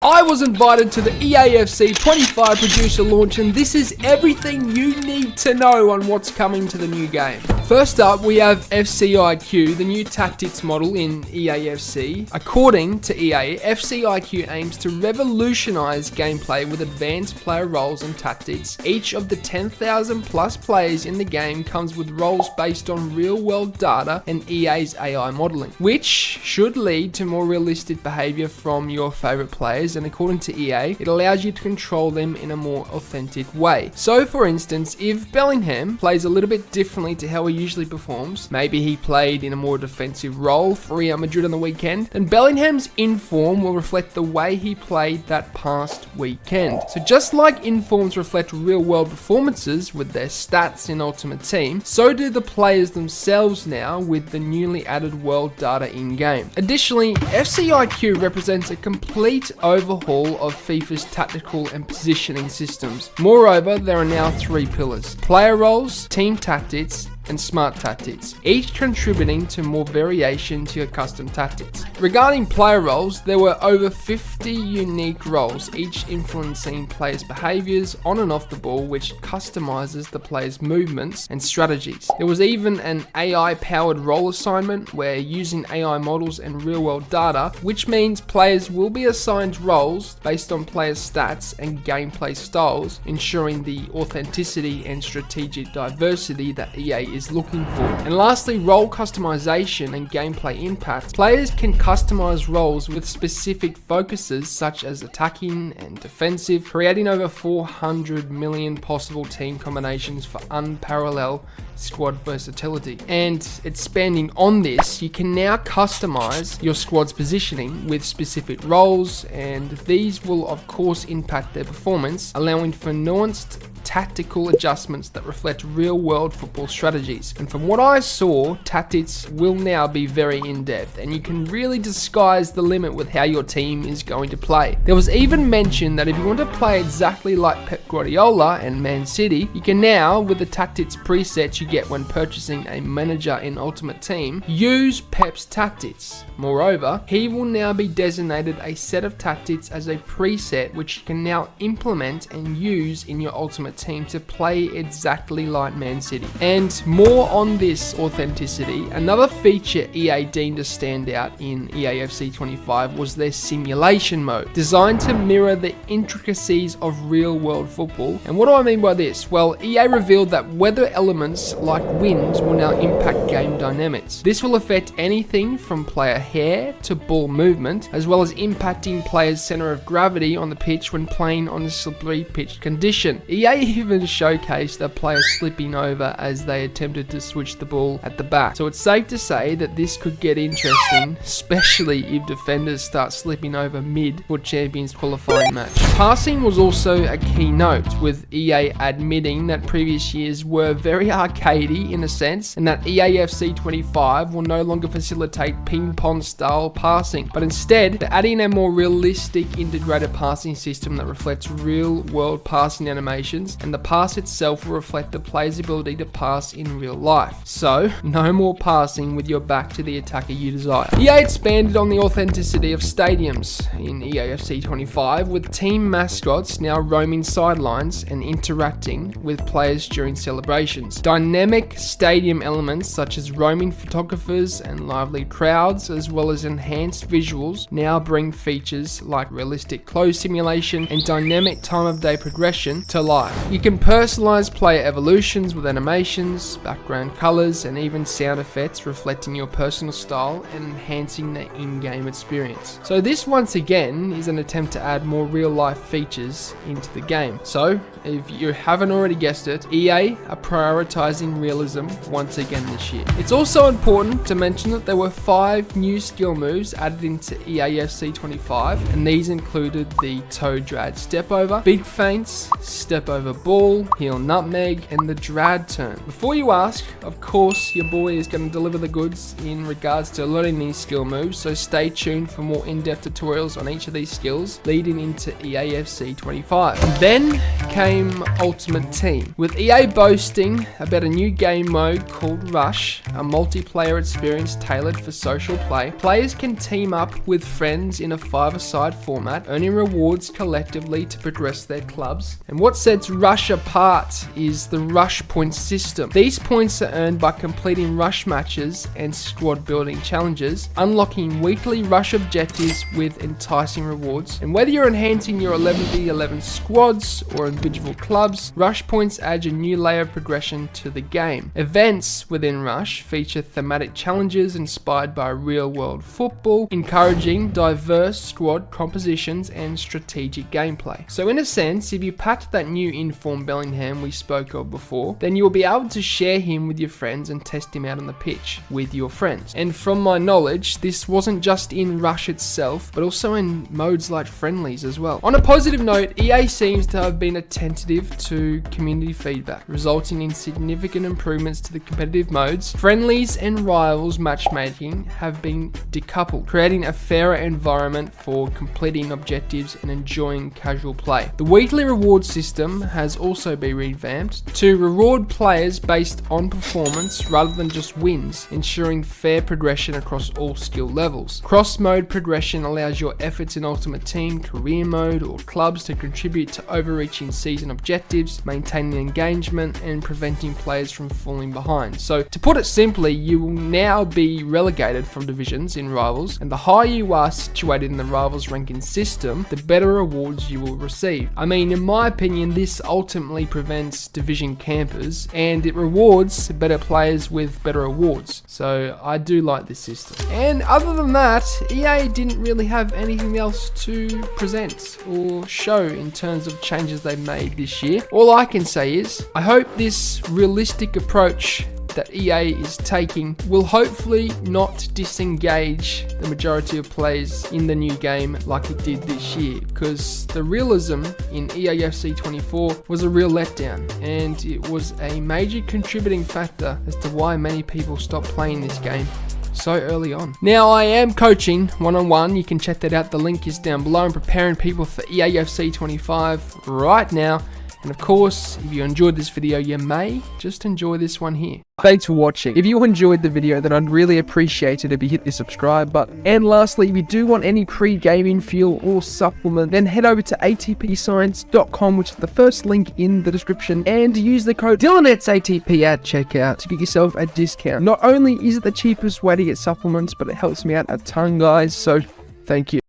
I was invited to the EAFC 25 producer launch, and this is everything you need to know on what's coming to the new game. First up, we have FCIQ, the new tactics model in EAFC. According to EA, FCIQ aims to revolutionize gameplay with advanced player roles and tactics. Each of the 10,000 plus players in the game comes with roles based on real-world data and EA's AI modeling, which should lead to more realistic behavior from your favorite players, and according to EA, it allows you to control them in a more authentic way. So for instance, if Bellingham plays a little bit differently to how he usually performs, maybe he played in a more defensive role for Real Madrid on the weekend, then Bellingham's inform will reflect the way he played that past weekend. So just like informs reflect real world performances with their stats in Ultimate Team, so do the players themselves now with the newly added world data in game. Additionally, FCIQ represents a complete overhaul of FIFA's tactical and positioning systems. Moreover, there are now 3 pillars: player roles, team tactics, and smart tactics, each contributing to more variation to your custom tactics. Regarding player roles, there were over 50 unique roles, each influencing players' behaviors on and off the ball, which customizes the players' movements and strategies. There was even an AI-powered role assignment where using AI models and real-world data, which means players will be assigned roles based on players' stats and gameplay styles, ensuring the authenticity and strategic diversity that EA is looking for. And lastly, role customization and gameplay impact. Players can customize roles with specific focuses such as attacking and defensive, creating over 400 million possible team combinations for unparalleled squad versatility. And expanding on this, you can now customize your squad's positioning with specific roles, and these will of course impact their performance, allowing for nuanced tactical adjustments that reflect real-world football strategies. And from what I saw, tactics will now be very in-depth, and you can really disguise the limit with how your team is going to play. There was even mention that if you want to play exactly like Pep Guardiola and Man City, you can now, with the tactics presets you get when purchasing a manager in Ultimate Team, use Pep's tactics. Moreover, he will now be designated a set of tactics as a preset which you can now implement and use in your Ultimate Team to play exactly like Man City. And more on this authenticity, another feature EA deemed a standout in EAFC 25 was their simulation mode, designed to mirror the intricacies of real-world football. And what do I mean by this? Well, EA revealed that weather elements like winds will now impact game dynamics. This will affect anything from player hair to ball movement, as well as impacting players' center of gravity on the pitch when playing on a slippery pitch condition. EA even showcased a player slipping over as they attempted to switch the ball at the back. So it's safe to say that this could get interesting, especially if defenders start slipping over mid for Champions qualifying match. Passing was also a key note, with EA admitting that previous years were very arcadey in a sense, and that EAFC 25 will no longer facilitate ping-pong style passing, but instead they're adding a more realistic integrated passing system that reflects real-world passing animations, and the pass itself will reflect the player's ability to pass in real life. So, no more passing with your back to the attacker you desire. EA expanded on the authenticity of stadiums in EAFC 25, with team mascots now roaming sidelines and interacting with players during celebrations. Dynamic stadium elements such as roaming photographers and lively crowds, as well as enhanced visuals, now bring features like realistic close simulation and dynamic time of day progression to life. You can personalize player evolutions with animations, background colors, and even sound effects reflecting your personal style and enhancing the in-game experience. So this once again is an attempt to add more real-life features into the game. So if you haven't already guessed it, EA are prioritizing realism once again this year. It's also important to mention that there were 5 new skill moves added into EAFC 25, and these included the toe drag step over, big feints, step over ball, heel nutmeg, and the drag turn. Before you ask, of course your boy is going to deliver the goods in regards to learning these skill moves, so stay tuned for more in-depth tutorials on each of these skills leading into EAFC 25. And then came game Ultimate Team, with EA boasting about a new game mode called Rush, a multiplayer experience tailored for social play. Players can team up with friends in a 5-a-side format, earning rewards collectively to progress their clubs. And what sets Rush apart is the Rush points system. These points are earned by completing Rush matches and squad building challenges, unlocking weekly Rush objectives with enticing rewards. And whether you're enhancing your 11v11 squads or individual clubs, Rush points add a new layer of progression to the game. Events within Rush feature thematic challenges inspired by real-world football, encouraging diverse squad compositions and strategic gameplay. So in a sense, if you packed that new informed Bellingham we spoke of before, then you'll be able to share him with your friends and test him out on the pitch with your friends. And from my knowledge, this wasn't just in Rush itself, but also in modes like friendlies as well. On a positive note, EA seems to have been attentive to community feedback, resulting in significant improvements to the competitive modes. Friendlies and rivals matchmaking have been decoupled, creating a fairer environment for completing objectives and enjoying casual play. The weekly reward system has also been revamped to reward players based on performance rather than just wins, ensuring fair progression across all skill levels. Cross-mode progression allows your efforts in Ultimate Team, Career Mode, or clubs to contribute to overreaching season objectives, maintaining engagement, and preventing players from falling behind. So, to put it simply, you will now be relegated from divisions in Rivals, and the higher you are situated in the Rivals ranking system, the better rewards you will receive. I mean, in my opinion, this ultimately prevents division campers, and it rewards better players with better awards. So, I do like this system. And other than that, EA didn't really have anything else to present or show in terms of changes they made this year. All I can say is, I hope this realistic approach that EA is taking will hopefully not disengage the majority of players in the new game like it did this year, because the realism in EAFC 24 was a real letdown, and it was a major contributing factor as to why many people stopped playing this game so early on. Now, I am coaching one-on-one. You can check that out. The link is down below. I'm preparing people for EAFC 25 right now. And of course, if you enjoyed this video, you may just enjoy this one here. Thanks for watching. If you enjoyed the video, then I'd really appreciate it if you hit the subscribe button. And lastly, if you do want any pre-gaming fuel or supplement, then head over to atpscience.com, which is the first link in the description, and use the code DylanEtsATP at checkout to get yourself a discount. Not only is it the cheapest way to get supplements, but it helps me out a ton, guys, so thank you.